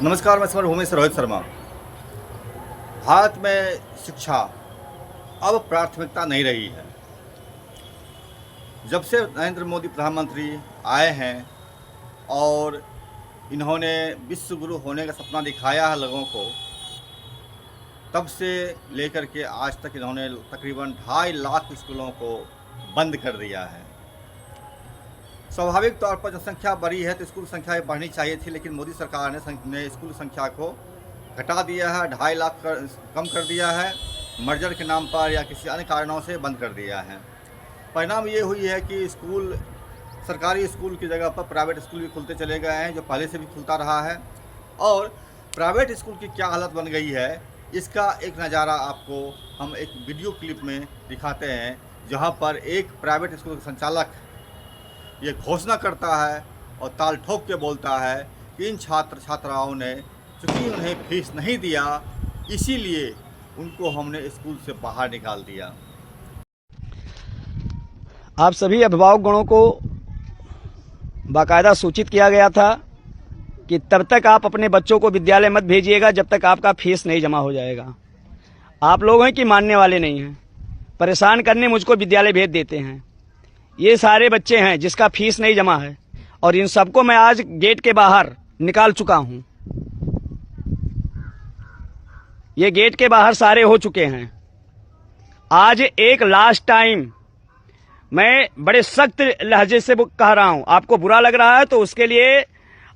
नमस्कार, मैं समर भूमि से रोहित शर्मा। भारत में शिक्षा अब प्राथमिकता नहीं रही है। जब से नरेंद्र मोदी प्रधानमंत्री आए हैं और इन्होंने विश्व गुरु होने का सपना दिखाया है लोगों को, तब से लेकर के आज तक इन्होंने तकरीबन 2.5 लाख स्कूलों को बंद कर दिया है। स्वाभाविक तौर पर जनसंख्या बढ़ी है तो स्कूल संख्या बढ़नी चाहिए थी, लेकिन मोदी सरकार ने स्कूल संख्या को घटा दिया है, 2.5 लाख कम कर दिया है, मर्जर के नाम पर या किसी अन्य कारणों से बंद कर दिया है। परिणाम ये हुई है कि सरकारी स्कूल की जगह पर प्राइवेट स्कूल भी खुलते चले गए हैं, जो पहले से भी खुलता रहा है। और प्राइवेट स्कूल की क्या हालत बन गई है, इसका एक नज़ारा आपको हम एक वीडियो क्लिप में दिखाते हैं, जहाँ पर एक प्राइवेट स्कूल का संचालक ये घोषणा करता है और ताल ठोक के बोलता है कि इन छात्र छात्राओं ने चूँकि उन्हें फीस नहीं दिया, इसीलिए उनको हमने स्कूल से बाहर निकाल दिया। आप सभी अभिभावकगणों को बाकायदा सूचित किया गया था कि तब तक आप अपने बच्चों को विद्यालय मत भेजिएगा जब तक आपका फीस नहीं जमा हो जाएगा। आप लोग हैं कि मानने वाले नहीं हैं, परेशान करने मुझको विद्यालय भेज देते हैं। ये सारे बच्चे हैं जिसका फीस नहीं जमा है और इन सबको मैं आज गेट के बाहर निकाल चुका हूं। ये गेट के बाहर सारे हो चुके हैं। आज एक लास्ट टाइम मैं बड़े सख्त लहजे से कह रहा हूं। आपको बुरा लग रहा है तो उसके लिए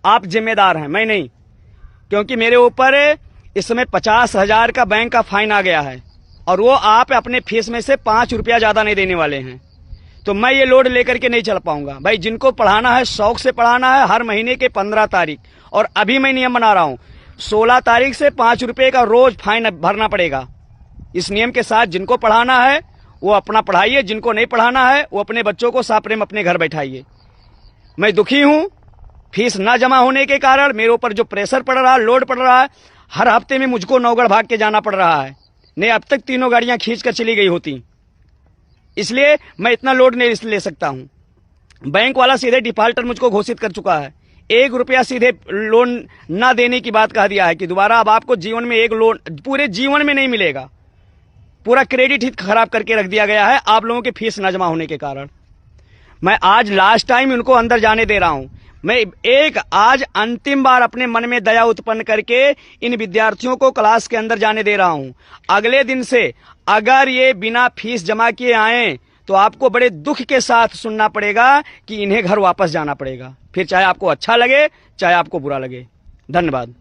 आप जिम्मेदार हैं, मैं नहीं, क्योंकि मेरे ऊपर इस समय 50,000 का बैंक का फाइन आ गया है और वो आप अपने फीस में से 5 रुपया ज्यादा नहीं देने वाले हैं। तो मैं ये लोड लेकर के नहीं चल पाऊंगा। भाई, जिनको पढ़ाना है शौक से पढ़ाना है, हर महीने के 15 तारीख, और अभी मैं नियम बना रहा हूं 16 तारीख से 5 रुपए का रोज फाइन भरना पड़ेगा। इस नियम के साथ जिनको पढ़ाना है वो अपना पढ़ाइए, जिनको नहीं पढ़ाना है वो अपने बच्चों को साप्रेम अपने घर बैठाइए। मैं दुखी हूं फीस ना जमा होने के कारण। मेरे ऊपर जो प्रेशर पड़ रहा है, लोड पड़ रहा है, हर हफ्ते में मुझको नौगढ़ भाग के जाना पड़ रहा है। नहीं, अब तक 3 गाड़ियां खींच कर चली गई होती, इसलिए मैं इतना लोड नहीं ले सकता हूं। बैंक वाला सीधे डिफॉल्टर मुझको घोषित कर चुका है। 1 रुपया सीधे लोन ना देने की बात कह दिया है कि दोबारा अब आपको जीवन में एक लोन पूरे जीवन में नहीं मिलेगा। पूरा क्रेडिट ही खराब करके रख दिया गया है आप लोगों के फीस न जमा होने के कारण। मैं आज लास्ट टाइम उनको अंदर जाने दे रहा हूं। मैं एक आज अंतिम बार अपने मन में दया उत्पन्न करके इन विद्यार्थियों को क्लास के अंदर जाने दे रहा हूं। अगले दिन से अगर ये बिना फीस जमा किए आए तो आपको बड़े दुख के साथ सुनना पड़ेगा कि इन्हें घर वापस जाना पड़ेगा, फिर चाहे आपको अच्छा लगे चाहे आपको बुरा लगे। धन्यवाद।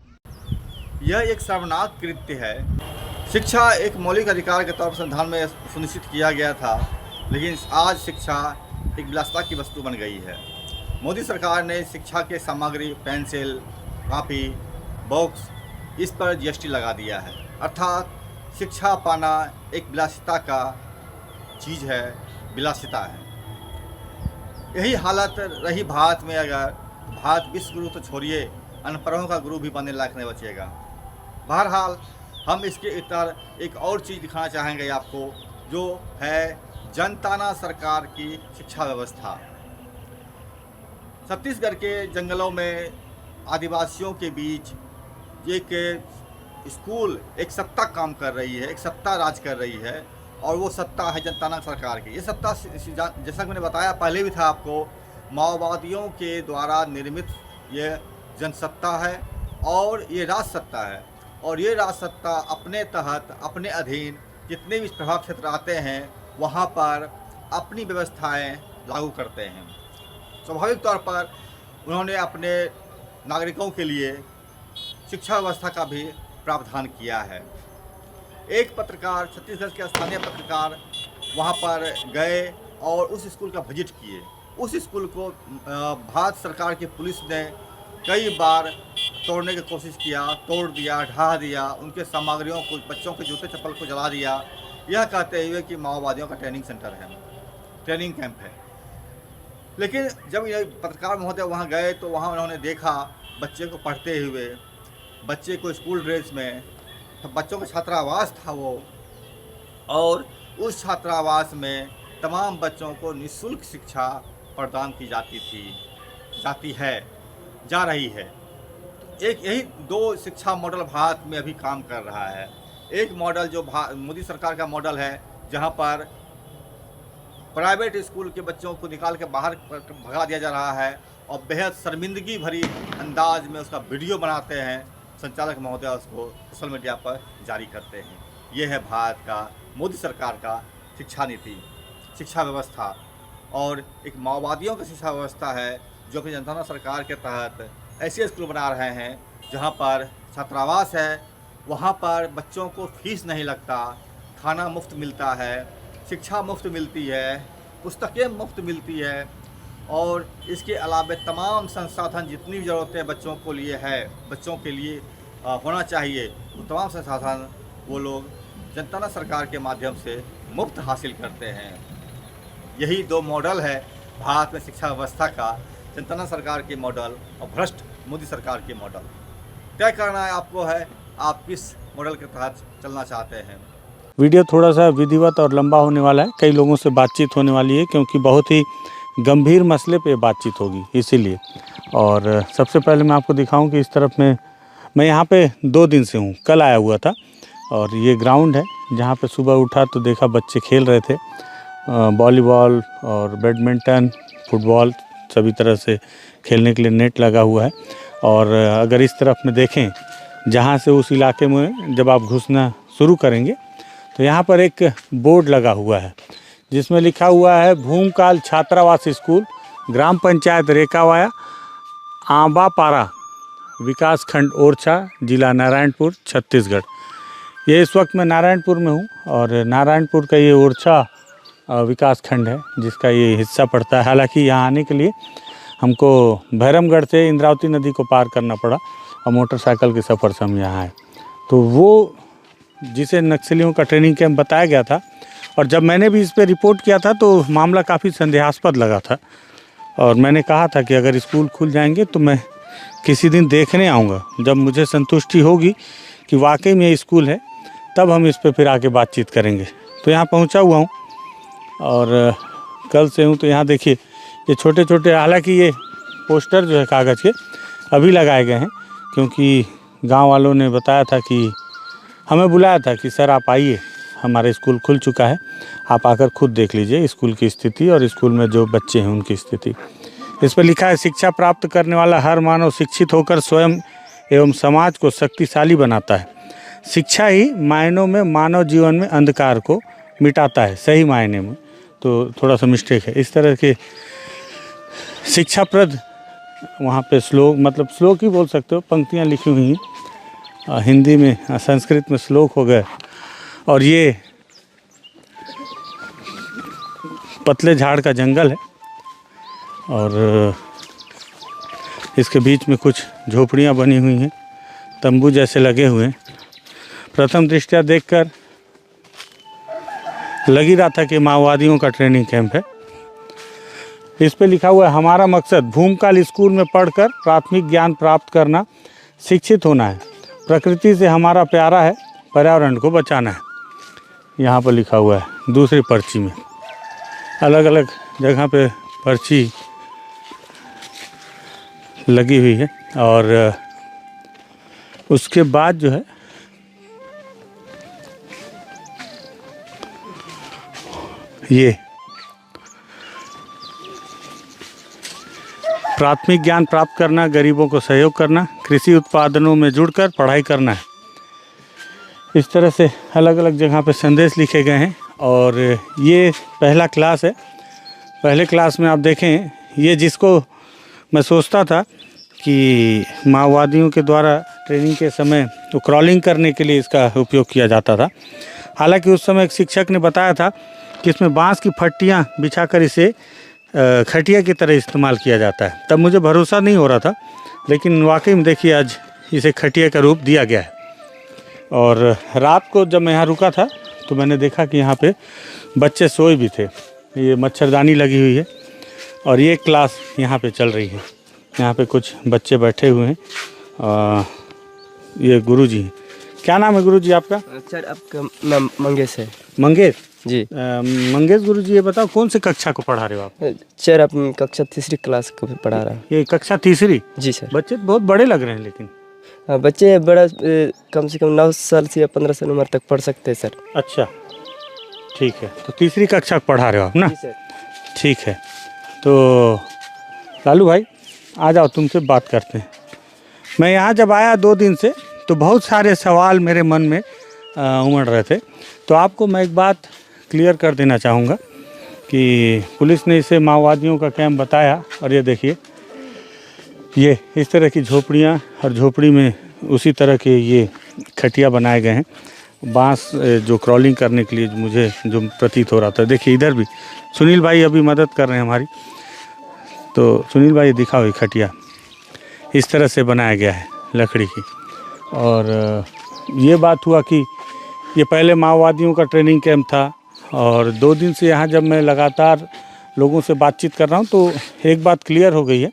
यह एक शर्मनाक कृत्य है। शिक्षा एक मौलिक अधिकार के तौर पर संविधान में सुनिश्चित किया गया था, लेकिन आज शिक्षा एक विलासिता की वस्तु बन गई है। मोदी सरकार ने शिक्षा के सामग्री, पेंसिल, कॉपी, बॉक्स, इस पर जीएसटी लगा दिया है। अर्थात शिक्षा पाना एक विलासिता का चीज़ है, विलासिता है। यही हालत रही भारत में, अगर भारत विश्व गुरु तो छोड़िए, अनपढ़ों का गुरु भी बनने लायक नहीं बचेगा। बहरहाल हम इसके इतर एक और चीज़ दिखाना चाहेंगे आपको, जो है जनताना सरकार की शिक्षा व्यवस्था। छत्तीसगढ़ के जंगलों में आदिवासियों के बीच एक स्कूल, एक सत्ता काम कर रही है, एक सत्ता राज कर रही है, और वो सत्ता है जनताना सरकार की। ये सत्ता, जैसा कि मैंने बताया पहले भी था आपको, माओवादियों के द्वारा निर्मित ये जनसत्ता है और ये राज सत्ता है। और ये राज सत्ता अपने तहत, अपने अधीन जितने भी प्रभाव क्षेत्र आते हैं वहाँ पर अपनी व्यवस्थाएं लागू करते हैं। स्वाभाविक तौर पर उन्होंने अपने नागरिकों के लिए शिक्षा व्यवस्था का भी प्रावधान किया है। एक पत्रकार, छत्तीसगढ़ के स्थानीय पत्रकार वहाँ पर गए और उस स्कूल का विजिट किए। उस स्कूल को भारत सरकार की पुलिस ने कई बार तोड़ने की कोशिश किया, तोड़ दिया, ढहा दिया, उनके सामग्रियों को, बच्चों के जूते चप्पल को जला दिया, यह कहते हुए कि माओवादियों का ट्रेनिंग सेंटर है, ट्रेनिंग कैंप है। लेकिन जब ये पत्रकार महोदय वहाँ गए तो वहाँ उन्होंने देखा बच्चे को पढ़ते हुए, बच्चे को स्कूल ड्रेस में, तो बच्चों का छात्रावास था वो, और उस छात्रावास में तमाम बच्चों को निःशुल्क शिक्षा प्रदान की जाती थी, जाती है, जा रही है। एक यही 2 शिक्षा मॉडल भारत में अभी काम कर रहा है। एक मॉडल जो मोदी सरकार का मॉडल है, जहां पर प्राइवेट स्कूल के बच्चों को निकाल के बाहर भगा दिया जा रहा है और बेहद शर्मिंदगी भरी अंदाज में उसका वीडियो बनाते हैं, संचालक महोदय उसको सोशल मीडिया पर जारी करते हैं। ये है भारत का मोदी सरकार का शिक्षा नीति, शिक्षा व्यवस्था। और एक माओवादियों की शिक्षा व्यवस्था है जो कि जनता सरकार के तहत ऐसे स्कूल बना रहे हैं जहां पर छात्रावास है, वहां पर बच्चों को फीस नहीं लगता, खाना मुफ्त मिलता है, शिक्षा मुफ्त मिलती है, पुस्तकें मुफ्त मिलती है और इसके अलावा तमाम संसाधन जितनी भी ज़रूरतें बच्चों के लिए होना चाहिए, वो तमाम संसाधन वो लोग जनता सरकार के माध्यम से मुफ्त हासिल करते हैं। यही 2 मॉडल है भारत में शिक्षा व्यवस्था का, जनता सरकार के मॉडल और भ्रष्ट मोदी सरकार के मॉडल। तय करना है आपको है, आप किस मॉडल के तहत चलना चाहते हैं। वीडियो थोड़ा सा विधिवत और लंबा होने वाला है, कई लोगों से बातचीत होने वाली है क्योंकि बहुत ही गंभीर मसले पे बातचीत होगी इसीलिए। और सबसे पहले मैं आपको दिखाऊं कि इस तरफ में मैं यहाँ पे 2 दिन से हूँ, कल आया हुआ था और ये ग्राउंड है जहाँ पे सुबह उठा तो देखा बच्चे खेल रहे थे, वॉलीबॉल और बैडमिंटन, फुटबॉल, सभी तरह से खेलने के लिए नेट लगा हुआ है। और अगर इस तरफ में देखें जहाँ से उस इलाके में जब आप घुसना शुरू करेंगे तो यहाँ पर एक बोर्ड लगा हुआ है जिसमें लिखा हुआ है भूमकाल छात्रावास स्कूल, ग्राम पंचायत रेकावाया, आंबापारा, विकास खंड ओरछा, जिला नारायणपुर, छत्तीसगढ़। ये इस वक्त मैं नारायणपुर में हूँ और नारायणपुर का ये ओरछा विकास खंड है जिसका ये हिस्सा पड़ता है। हालांकि यहाँ आने के लिए हमको भैरमगढ़ से इंद्रावती नदी को पार करना पड़ा और मोटरसाइकिल के सफ़र से हम यहाँ आए। तो वो जिसे नक्सलियों का ट्रेनिंग कैंप बताया गया था और जब मैंने भी इस पर रिपोर्ट किया था तो मामला काफ़ी संदेहास्पद लगा था और मैंने कहा था कि अगर स्कूल खुल जाएंगे तो मैं किसी दिन देखने आऊँगा। जब मुझे संतुष्टि होगी कि वाकई में ये स्कूल है तब हम इस पर फिर आके बातचीत करेंगे। तो यहाँ पहुँचा हुआ हूँ और कल से हूँ। तो यहाँ देखिए ये छोटे छोटे, हालांकि ये पोस्टर जो है कागज़ के अभी लगाए गए हैं क्योंकि गांव वालों ने बताया था कि हमें बुलाया था कि सर आप आइए, हमारे स्कूल खुल चुका है, आप आकर खुद देख लीजिए स्कूल की स्थिति और स्कूल में जो बच्चे हैं उनकी स्थिति। इस पर लिखा है शिक्षा प्राप्त करने वाला हर मानव शिक्षित होकर स्वयं एवं समाज को शक्तिशाली बनाता है। शिक्षा ही मायनों में मानव जीवन में अंधकार को मिटाता है, सही मायने में। तो थोड़ा सा मिस्टेक है, इस तरह के शिक्षाप्रद वहाँ पे श्लोक, मतलब श्लोक ही बोल सकते हो, पंक्तियाँ लिखी हुई हैं हिंदी में, संस्कृत में श्लोक हो गए। और ये पतले झाड़ का जंगल है और इसके बीच में कुछ झोपड़ियाँ बनी हुई हैं, तंबू जैसे लगे हुए हैं। प्रथम दृष्टया देखकर लग ही रहा था कि माओवादियों का ट्रेनिंग कैंप है। इस पे लिखा हुआ है हमारा मकसद भूमकाल स्कूल में पढ़कर प्राथमिक ज्ञान प्राप्त करना, शिक्षित होना है, प्रकृति से हमारा प्यारा है, पर्यावरण को बचाना है। यहाँ पर लिखा हुआ है दूसरी पर्ची में, अलग अलग जगह पे पर्ची लगी हुई है। और उसके बाद जो है ये प्राथमिक ज्ञान प्राप्त करना, गरीबों को सहयोग करना, कृषि उत्पादनों में जुड़कर पढ़ाई करना है। इस तरह से अलग अलग जगह पे संदेश लिखे गए हैं। और ये पहला क्लास है। पहले क्लास में आप देखें, ये जिसको मैं सोचता था कि माओवादियों के द्वारा ट्रेनिंग के समय तो क्रॉलिंग करने के लिए इसका उपयोग किया जाता था। हालांकि उस समय एक शिक्षक ने बताया था कि इसमें बांस की फट्टियाँ बिछाकर इसे खटिया की तरह इस्तेमाल किया जाता है। तब मुझे भरोसा नहीं हो रहा था, लेकिन वाकई में देखिए आज इसे खटिया का रूप दिया गया है। और रात को जब मैं यहाँ रुका था तो मैंने देखा कि यहाँ पे बच्चे सोए भी थे। ये मच्छरदानी लगी हुई है और ये क्लास यहाँ पे चल रही है। यहाँ पे कुछ बच्चे बैठे हुए हैं। ये गुरुजी, क्या नाम है गुरुजी आपका? सर आपका नाम मंगेश है। मंगेश जी। मंगेश गुरुजी, ये बताओ कौन सी कक्षा को पढ़ा रहे हो आप? सर आप कक्षा 3 क्लास को पढ़ा रहा हूँ। ये कक्षा 3? जी सर। बच्चे बहुत बड़े लग रहे हैं लेकिन। हाँ बच्चे बड़ा कम से कम 9 साल से या 15 साल उम्र तक पढ़ सकते हैं सर। अच्छा, ठीक है। तो तीसरी कक्षा पढ़ा रहे हो आप ना? जी सर। ठीक है। तो लालू भाई आ जाओ, तुमसे बात करते हैं। मैं यहाँ जब आया 2 दिन से तो बहुत सारे सवाल मेरे मन में उमड़ रहे थे। तो आपको मैं एक बात क्लियर कर देना चाहूँगा कि पुलिस ने इसे माओवादियों का कैंप बताया, और ये देखिए ये इस तरह की झोपड़ियाँ, और झोपड़ी में उसी तरह के ये खटिया बनाए गए हैं, बांस जो क्रॉलिंग करने के लिए मुझे जो प्रतीत हो रहा था। देखिए इधर भी सुनील भाई अभी मदद कर रहे हैं हमारी। तो सुनील भाई दिखाओ, ये खटिया इस तरह से बनाया गया है लकड़ी की। और ये बात हुआ कि ये पहले माओवादियों का ट्रेनिंग कैंप था, और 2 दिन से यहाँ जब मैं लगातार लोगों से बातचीत कर रहा हूँ तो एक बात क्लियर हो गई है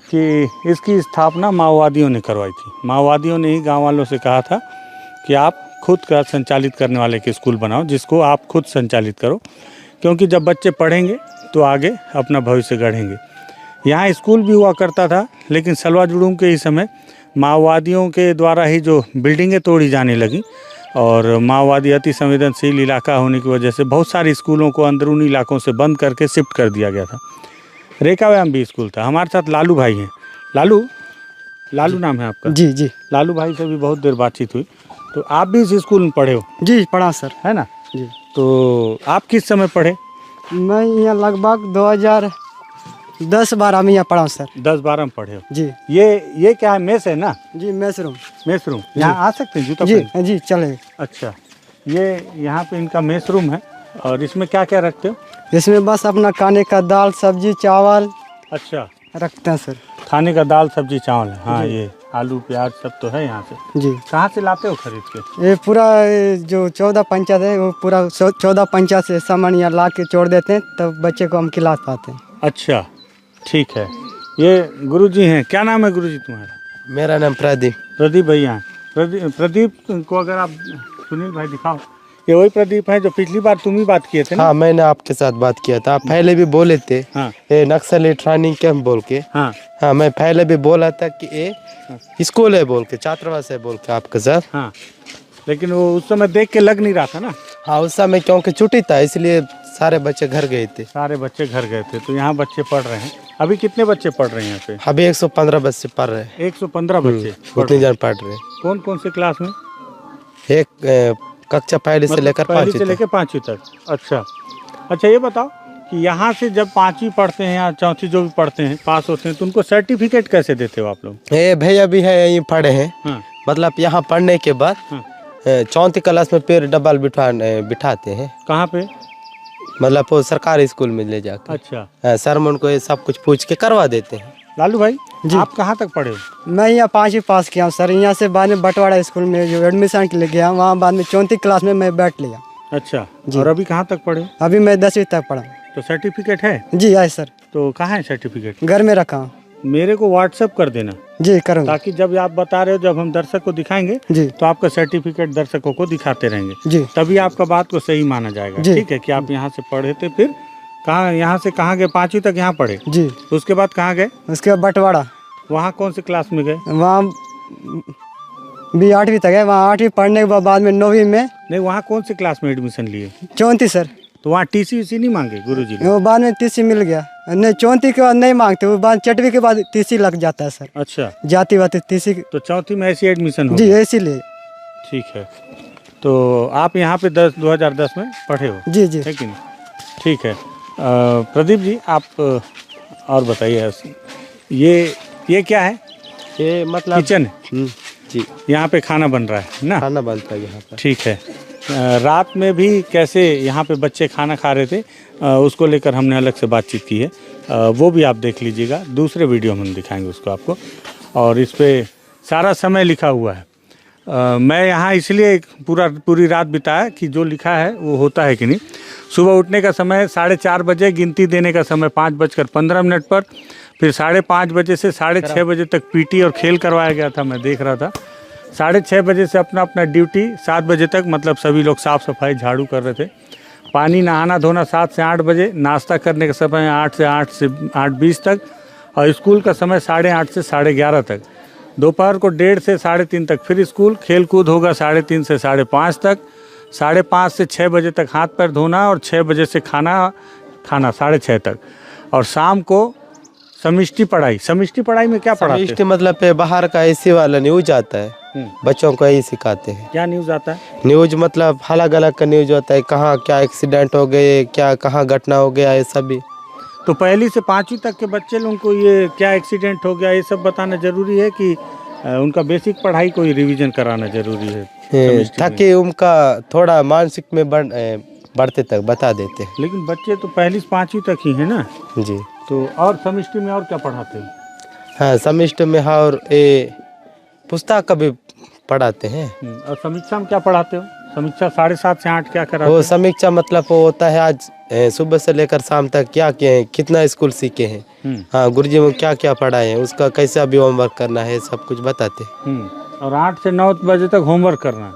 कि इसकी स्थापना माओवादियों ने करवाई थी। माओवादियों ने ही गांव वालों से कहा था कि आप खुद का संचालित करने वाले के स्कूल बनाओ, जिसको आप खुद संचालित करो, क्योंकि जब बच्चे पढ़ेंगे तो आगे अपना भविष्य गढ़ेंगे। यहाँ स्कूल भी हुआ करता था, लेकिन सलवा जुड़ूम के ही समय माओवादियों के द्वारा ही जो बिल्डिंगें तोड़ी जाने लगी, और माओवादी अति संवेदनशील इलाका होने की वजह से बहुत सारे स्कूलों को अंदरूनी इलाकों से बंद करके शिफ्ट कर दिया गया था। रेखाव्याम भी स्कूल था। हमारे साथ लालू भाई हैं। लालू नाम है आपका? जी जी लालू भाई से भी बहुत देर बातचीत हुई। तो आप भी इस स्कूल में पढ़े हो? जी पढ़ा सर। है ना? जी। तो आप किस समय पढ़े? मैं यहाँ लगभग 2010-12 में यहाँ पढ़ा हूँ सर। 10-12 में पढ़े हो? जी। ये क्या है, मेस है ना? जी मेस रूम। Mess room. यहाँ आ सकते हैं जूता जी पहन? जी चले। अच्छा, ये यहाँ पे इनका मेस रूम है, और इसमें क्या क्या रखते हो? इसमें बस अपना खाने का दाल सब्जी चावल अच्छा, रखते हैं सर। खाने का दाल सब्जी चावल है। हाँ, ये आलू प्याज सब तो है यहाँ से। जी। कहाँ से लाते हो खरीद के? ये पूरा जो 14 पंचायत है वो पूरा 14 पंचायत से सामान यहाँ ला के छोड़ देते हैं, तब बच्चे को हम खिला पाते हैं। अच्छा, ठीक है। ये गुरुजी हैं। क्या नाम है गुरुजी तुम्हारा? मेरा नाम प्रदीप। प्रदीप भैया हैं। प्रदीप को अगर आप सुनील भाई दिखाओ, ये वही प्रदीप है जो पिछली बार तुम ही बात किए थे ना? हाँ मैंने आपके साथ बात किया था, आप पहले भी बोले थे। हाँ। ये नक्सली ट्रेनिंग कैंप बोल के। हाँ हाँ मैं पहले भी बोला था कि ये स्कूल है बोल के, छात्रावास है बोल के आपके साथ। हाँ, लेकिन वो उस समय देख के लग नहीं रहा था ना? हाँ उस समय क्योंकि छुट्टी था इसलिए सारे बच्चे घर गए थे। सारे बच्चे घर गए थे, तो यहाँ बच्चे पढ़ रहे हैं। अभी कितने बच्चे पढ़ रहे हैं यहाँ पे? अभी 115 बच्चे पढ़ रहे हैं। 115 बच्चे उतने जन पढ़ रहे हैं। कौन कौन से क्लास में? एक कक्षा पहली से लेकर पहली 5वीं से लेकर 5वीं तक। अच्छा अच्छा, ये बताओ कि यहाँ से जब 5वीं पढ़ते हैं या 4वीं जो भी पढ़ते हैं पास होते हैं, तो उनको सर्टिफिकेट कैसे देते हो आप लोग? ये भैया भी है यहीं पढ़े हैं। हाँ। मतलब यहाँ पढ़ने के बाद हाँ। 4वीं क्लास में फिर डबल बिठाते हैं। कहाँ पे? मतलब वो सरकारी स्कूल में ले जाकर। अच्छा, सर में उनको ये सब कुछ पूछ के करवा देते हैं। लालू भाई जी। आप कहाँ तक पढ़े हो? मैं यहाँ 5वीं पास किया हूँ सर। यहाँ से बाद में बटवाड़ा स्कूल में जो एडमिशन के लिए गया, वहाँ बाद में 34 क्लास में मैं बैठ लिया। अच्छा, और अभी कहाँ तक पढ़े हो? अभी मैं 10वीं तक पढ़ा। तो सर्टिफिकेट है? जी है सर। तो कहाँ है सर्टिफिकेट? घर में रखा हूँ। मेरे को व्हाट्सएप कर देना, जी करूँगा। ताकि जब आप बता रहे हो, जब हम दर्शक को दिखाएंगे जी तो आपका सर्टिफिकेट दर्शकों को दिखाते रहेंगे, जी तभी आपका बात को सही माना जाएगा। जी। ठीक है कि आप यहाँ से पढ़े थे, फिर कहाँ, यहाँ से कहाँ गए? 5वीं तक यहाँ पढ़े, जी। उसके बाद कहाँ गए? उसके बाद बटवाड़ा, वहाँ कौन से क्लास में गए? वहाँ भी 8वीं तक है। वहाँ 8वीं पढ़ने के बाद में 9वीं में नहीं, वहाँ कौन से क्लास में एडमिशन लिए? 34 सर। तो वहाँ टीसी उसी नहीं मांगे गुरुजी ने? वो बाद में TC मिल गया। नहीं 34 के बाद नहीं मांगते, वो बाद 6वीं के बाद TC लग जाता है सर। अच्छा, जातिवादी TC। तो 4वीं में ऐसी एडमिशन हो जी गई? इसीलिए। ठीक है। तो आप यहाँ पे 2010 में पढ़े हो? जी जी। है कि नहीं? ठीक है। प्रदीप जी आप और बताइए, ये क्या है? ये मतलब किचन है? जी यहाँ पे खाना बन रहा है ना? खाना बनता है यहाँ पर। ठीक है। रात में भी कैसे यहाँ पे बच्चे खाना खा रहे थे, उसको लेकर हमने अलग से बातचीत की है, वो भी आप देख लीजिएगा। दूसरे वीडियो में हम दिखाएंगे उसको आपको, और इस पे सारा समय लिखा हुआ है। मैं यहाँ इसलिए पूरी रात बिताया कि जो लिखा है वो होता है कि नहीं। सुबह उठने का समय 4:30 बजे, गिनती देने का समय 5:15 पर, फिर 5:30 बजे से 6:30 बजे तक PT और खेल करवाया गया था, मैं देख रहा था। 6:30 बजे से अपना ड्यूटी 7 बजे तक, मतलब सभी लोग साफ़ सफाई झाड़ू कर रहे थे। पानी नहाना धोना 7 से 8 बजे, नाश्ता करने का समय 8 से 8:20 तक, और स्कूल का समय 8:30 से 11:30 तक। दोपहर को 1:30 से 3:30 तक फिर स्कूल, खेल कूद होगा 3:30 से 5:30 तक, 5:30 से 6 बजे तक हाथ पैर धोना और 6 बजे से खाना 6:30 तक। और शाम को समष्टि पढ़ाई। समष्टि पढ़ाई में क्या पढ़ाते हैं? समष्टि मतलब पे बाहर का एसी वाला न्यूज आता है, बच्चों को यही सिखाते हैं। क्या न्यूज़ आता है? न्यूज मतलब अलग अलग का न्यूज होता है, कहाँ क्या एक्सीडेंट हो गए, क्या कहाँ घटना हो गया, ये सब भी। तो 1ली से 5वीं तक के बच्चे लोगों को ये क्या एक्सीडेंट हो गया ये सब बताना जरूरी है कि उनका बेसिक पढ़ाई को ही रिवीजन कराना जरूरी है समष्टि में? ताकि उनका थोड़ा मानसिक में बढ़ते तक बता देते हैं। लेकिन बच्चे तो 1ली से 5वीं तक ही है ना, जी। तो और समष्टि में और क्या पढ़ाते हैं? हाँ, समष्टि में और ये पुस्तक का भी पढ़ाते हैं। और समीक्षा में क्या पढ़ाते हो? समीक्षा 7:30 से 8 क्या कराते वो हो? समीक्षा मतलब वो होता है आज सुबह से लेकर शाम तक क्या किए हैं, कितना स्कूल सीखे हैं, हाँ गुरुजी में क्या क्या पढ़ाए हैं, उसका कैसे अभी होमवर्क करना है, सब कुछ बताते हैं। और 8 से 9 बजे तक होमवर्क करना है?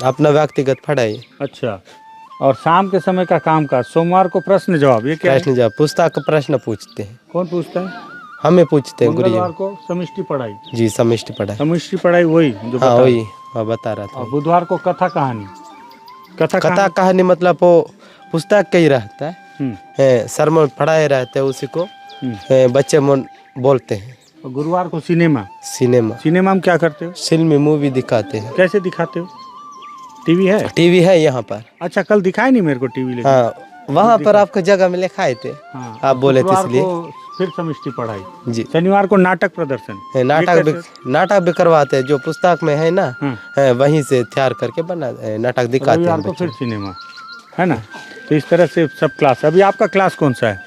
अपना व्यक्तिगत पढ़ाई। अच्छा। और शाम के समय का काम काज, सोमवार को प्रश्न जवाब, ये क्या है? प्रश्न जब पुस्तक का प्रश्न पूछते हैं। कौन पूछता है? हमें पूछते हैं मंगलवार गुरुजी। को समष्टि पढ़ाई। जी, समष्टि पढ़ाई। समष्टि पढ़ाई वही जो हाँ बता वही बता रहा था। और बुधवार को कथा कहानी। कथा कहानी मतलब वो पुस्तक का ही रहता है, सर में पढ़ाए रहते हैं, उसी को बच्चे मन बोलते हैं। और गुरुवार को सिनेमा। सिनेमा। सिनेमा में क्या करते हो? फिल्मी मूवी दिखाते हैं। कैसे दिखाते हो? टीवी है? टीवी है यहाँ पर। अच्छा, कल दिखाई नहीं मेरे को टीवी लेके। हाँ, वहाँ पर आपको जगह में लिखाए थे। हाँ, आप बोले थे शुक्रवार इसलिए। को फिर समष्टि पढ़ाई। जी। शनिवार को नाटक प्रदर्शन। नाटक भी करवाते हैं, जो पुस्तक में है ना, वहीं से तैयार करके बना नाटक दिखाते हैं। को फिर सिनेमा है ना। तो इस तरह से सब क्लास। अभी आपका क्लास कौन सा है?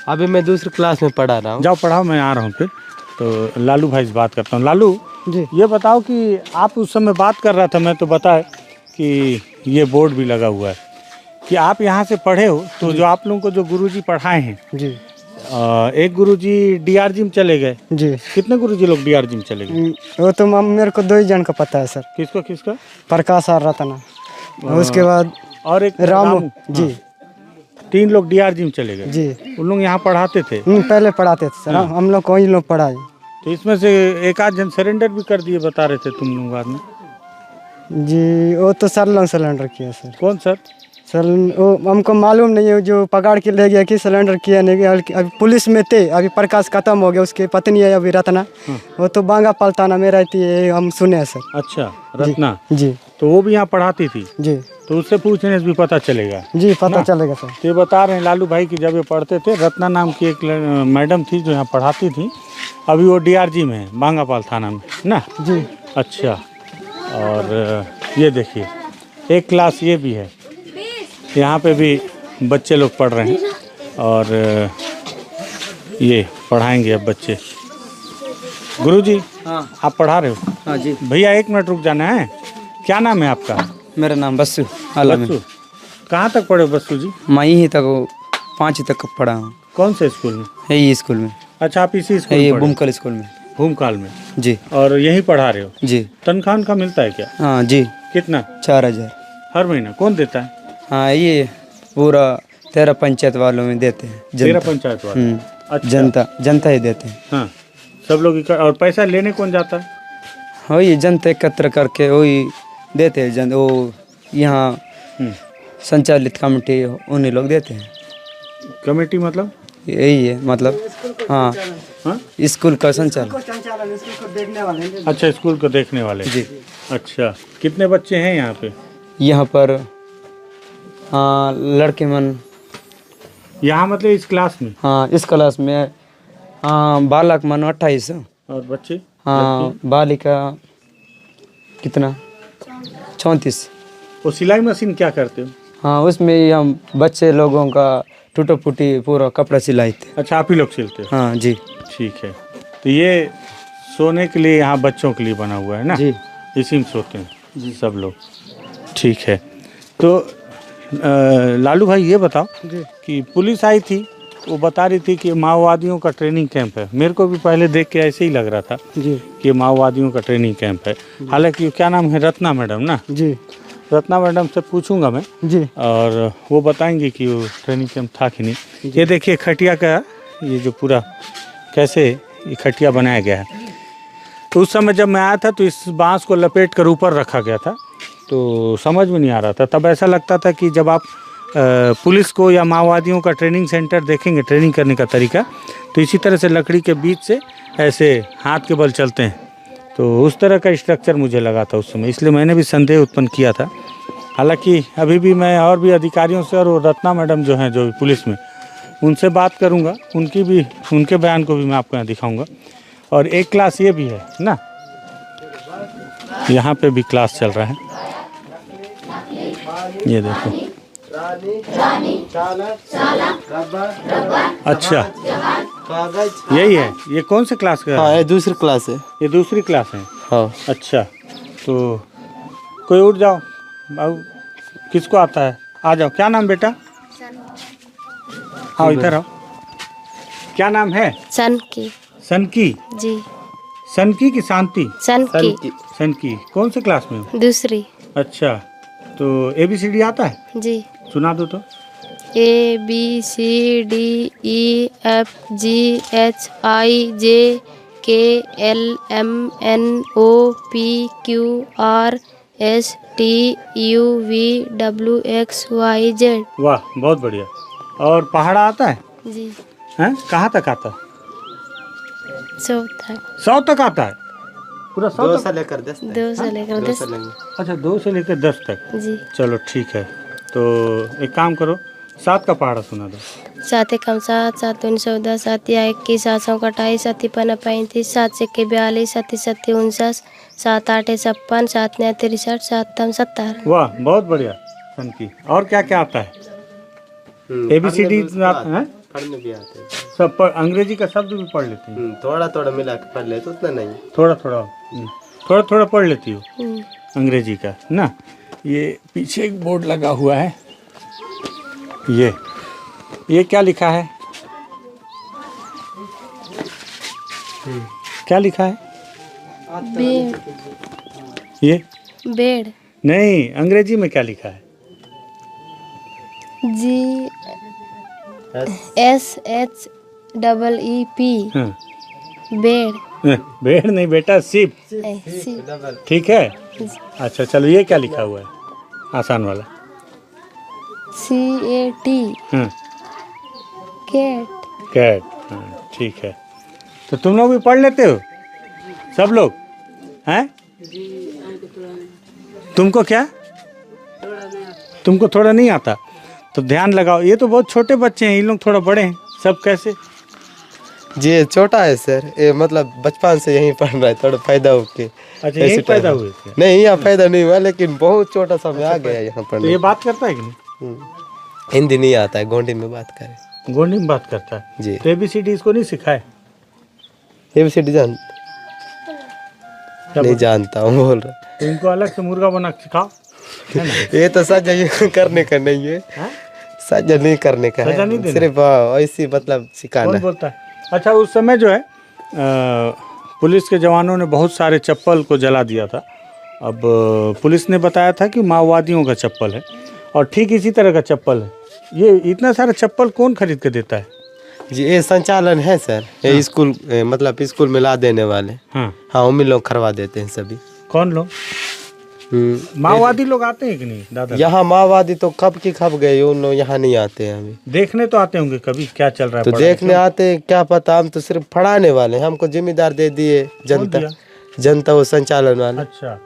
अभी मैं दूसरी क्लास में पढ़ा रहा हूँ। जाओ पढ़ाओ, मैं आ रहा हूँ फिर। तो लालू भाई से बात करता हूँ। लालू जी। ये बताओ कि आप उस समय बात कर रहा था, मैं तो बताए कि ये बोर्ड भी लगा हुआ है कि आप यहाँ से पढ़े हो, तो जो आप लोगों को जो गुरुजी पढ़ाए हैं, जी। एक गुरुजी डीआरजी में चले गए। जी। कितने गुरुजी लोग डीआरजी में चले गए? वो तो मेरे को 2 ही जन का पता है सर। किसको किसका? प्रकाश और रतना। उसके बाद और एक रामू। जी। 3 लोग डीआरजी में चले गए। जी। उन लोग यहाँ पढ़ाते थे? पहले पढ़ाते थे सर, हम लोग को ही लोग पढ़ाए। तो इसमें से एक आध जन सरेंडर भी कर दिए बता रहे थे तुम लोग बाद में। जी, वो तो सर लोग सिलेंडर किया सर। कौन सर? सर वो हमको मालूम नहीं है, जो पकड़ के ले गया कि सिलेंडर किया नहीं। अभी पुलिस में थे, अभी प्रकाश खत्म हो गया, उसकी पत्नी है अभी रत्ना, वो तो बांगा पलताना में रहती है, हम सुने हैं सर। अच्छा, रत्ना। जी। तो वो भी यहाँ पढ़ाती थी? जी। तो उससे पूछने से भी पता चलेगा? जी, पता चलेगा सर। तो ये बता रहे हैं लालू भाई कि जब ये पढ़ते थे, रत्ना नाम की एक मैडम थी जो यहाँ पढ़ाती थी, अभी वो डीआरजी में है, बांगापाल थाना में ना। जी। अच्छा। और ये देखिए एक क्लास ये भी है, यहाँ पे भी बच्चे लोग पढ़ रहे हैं और ये पढ़ाएंगे अब बच्चे। गुरुजी, हाँ। आप पढ़ा रहे हो? हाँ जी। भैया 1 मिनट रुक जाना है। क्या नाम है आपका? मेरा नाम बस्सू। बस्सू। कहाँ तक पढ़े हो बस्सू जी? मैं यहीं तक 5वीं तक पढ़ा हूँ। कौन से स्कूल में? यही स्कूल में। अच्छा, आप इसी स्कूल ये में पढ़े? बुमकल स्कूल में। भूमकाल में। जी। और यहीं पढ़ा रहे हो? जी। तनख्वाह का मिलता है क्या? हाँ जी। कितना? 4000 हर महीना? कौन देता है? हाँ, ये पूरा 13 पंचायत वालों में देते हैं। 13 पंचायत वाले? अच्छा। जनता ही देते हैं। हाँ, सब लोग और पैसा लेने कौन जाता है? वही जनता एकत्र करके वही देते हैं। वो यहाँ संचालित कमेटी उन्हीं लोग देते हैं। कमेटी मतलब? यही है मतलब। हाँ, स्कूल का संचालन। अच्छा, स्कूल को देखने वाले। जी। अच्छा, कितने बच्चे हैं यहाँ पे? यहाँ पर लड़के मन। यहाँ मतलब इस क्लास में? हाँ, इस क्लास में बालक मन 28। और बच्चे? हाँ, बालिका कितना 34। वो सिलाई मशीन क्या करते हो? हाँ, उसमें हम बच्चे लोगों का टूटा फूटी पूरा कपड़ा सिलाई थे। अच्छा, आप ही लोग सिलते हो? हाँ जी। ठीक है। तो ये सोने के लिए यहाँ बच्चों के लिए बना हुआ है ना? जी। इसी में सोते हैं जी सब लोग। ठीक है। तो लालू भाई ये बताओ कि पुलिस आई थी, वो बता रही थी कि माओवादियों का ट्रेनिंग कैंप है। मेरे को भी पहले देख के ऐसे ही लग रहा था जी कि माओवादियों का ट्रेनिंग कैंप है। हालांकि क्या नाम है, रत्ना मैडम ना? जी रत्ना मैडम से पूछूंगा मैं जी और वो बताएंगे कि वो ट्रेनिंग कैंप था कि नहीं। ये देखिए खटिया का, ये जो पूरा कैसे ये खटिया बनाया गया है, तो उस समय जब मैं आया था तो इस बांस को लपेट कर ऊपर रखा गया था, तो समझ में नहीं आ रहा था। तब ऐसा लगता था कि जब आप पुलिस को या माओवादियों का ट्रेनिंग सेंटर देखेंगे, ट्रेनिंग करने का तरीका, तो इसी तरह से लकड़ी के बीच से ऐसे हाथ के बल चलते हैं। तो उस तरह का स्ट्रक्चर मुझे लगा था उस समय, इसलिए मैंने भी संदेह उत्पन्न किया था। हालांकि अभी भी मैं और भी अधिकारियों से और वो रत्ना मैडम जो हैं जो पुलिस में, उनसे बात करूंगा, उनके बयान को भी मैं आपको यहाँ दिखाऊंगा। और एक क्लास ये भी है ना, यहाँ पे भी क्लास चल रहा है, ये देखो। अच्छा, यही है। ये कौन से क्लास का? हाँ, ये दूसरी क्लास है। ये दूसरी क्लास है। हाँ। अच्छा, तो कोई उठ जाओ बाबू, किसको आता है? आ जाओ। क्या नाम बेटा? आओ इधर आओ। क्या नाम है? सनकी। सनकी? जी। सनकी की शांति? सनकी। सनकी कौन से क्लास में हो? दूसरी। अच्छा, तो ABCD आता है? जी। सुना दो तो। ABCDEFGHIJKLMNOPQRSTUVWXYZ। वाह, बहुत बढ़िया। और पहाड़ा आता है? जी। हैं? कहाँ तक आता है? 100 तक। 100 तक आता है? पूरा 100 2 तक? से लेकर 10 तक। 2 से लेकर 10। अच्छा, 2 से लेकर 10 तक। जी। चलो ठीक है, तो एक काम करो, 7 का पहाड़ा सुना दो। 7 एकम 7, 7 दूनी 14, 7 या 21, 7 सौ 28, 7 पन्ना 35, 7 सिक्के 42, 7 सत्ती 49, 7 8 56, 7 9 63, 7 तम 70। वाह, बहुत बढ़िया सनकी। और क्या क्या आता है? ABCD आता है? पढ़ने भी आते हैं। सब अंग्रेजी का शब्द भी पढ़ लेती हैं? थोड़ा थोड़ा मिला के पढ़ लेते, उतना नहीं। थोड़ा थोड़ा पढ़ लेती हो अंग्रेजी का ना। ये पीछे एक बोर्ड लगा हुआ है, ये क्या लिखा है? क्या लिखा है? बेड। ये बेड। नहीं, अंग्रेजी में क्या लिखा है? GSHEEP। हाँ। बेड। बेड़ नहीं बेटा, सिप। ठीक है। अच्छा चलो, ये क्या लिखा हुआ है आसान वाला? CAT। हाँ। कैट। कैट। हाँ, ठीक है। तो तुम लोग भी पढ़ लेते हो सब लोग हैं? तुमको क्या? तुमको थोड़ा नहीं आता? तो ध्यान लगाओ, ये तो बहुत छोटे बच्चे हैं, इन लोग थोड़ा बड़े हैं। सब कैसे? जी, ये छोटा है सर, ये मतलब बचपन से यहीं पढ़ रहा है, थोड़ा फायदा होके। अच्छा, यही पैदा हुए थे? नहीं, यहाँ फायदा नहीं हुआ, लेकिन बहुत छोटा सा में आ गया यहाँ तो पढ़ने। ये बात करता है कि नहीं? हिंदी नहीं आता है, गोंडी में बात करे। गोंडी में बात करता है जी। तो ABCD इसको नहीं सिखाए? ABCD नहीं जानता हूँ, बोल रहा। तो इनको अलग से मुर्गा बना के सिखाओ, है ना? ये तो सजा ये करने का नहीं है, सजा नहीं करने का सजा है, नहीं देना? सिर्फ ऐसी मतलब सिखाना। कौन बोलता है? अच्छा, उस समय जो है पुलिस के जवानों ने बहुत सारे चप्पल को जला दिया था। अब पुलिस ने बताया था कि माओवादियों का चप्पल है, और ठीक इसी तरह का चप्पल है। ये इतना सारा चप्पल कौन खरीद के देता है? जी, ये संचालन है सर, ये स्कूल मतलब स्कूल में ला देने वाले। हाँ, उम्मीद लोग करवा देते हैं सभी। कौन लोग? माओवादी लोग आते हैं कि नहीं दादा? यहाँ माओवादी तो कब की खप गए, उन लोग यहाँ नहीं आते हैं अभी। देखने तो आते होंगे कभी क्या चल रहा है? तो देखने आते हैं, क्या पता, हम तो सिर्फ पढ़ाने वाले हैं, हमको जिम्मेदार दे दिए जनता वो संचालन वाले। अच्छा,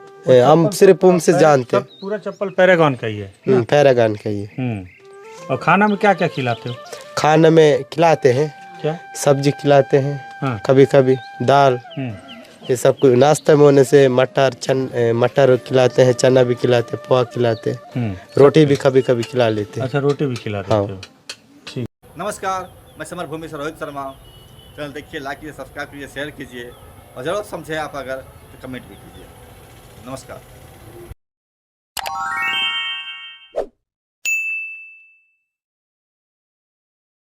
हम सिर्फ उनसे जानते हैं। पूरा चप्पल पैरागॉन का ही है? पैरागॉन का ही। और खाना में क्या क्या खिलाते हो? खाना में खिलाते हैं, क्या सब्जी खिलाते हैं, हाँ। कभी कभी दाल, ये सब कुछ। नाश्ता में होने से मटर खिलाते हैं, चना भी खिलाते हैं, पोहा खिलाते हैं, रोटी भी कभी कभी खिला लेते हैं। अच्छा, रोटी भी खिलाते हो? ठीक। नमस्कार, मैं समर भूमि से रोहित शर्मा। चैनल देखिए, लाइक कीजिए, सब्सक्राइब कीजिए, शेयर कीजिए, और ज़रूरत समझे आप अगर तो कमेंट भी कीजिए। नमस्कार।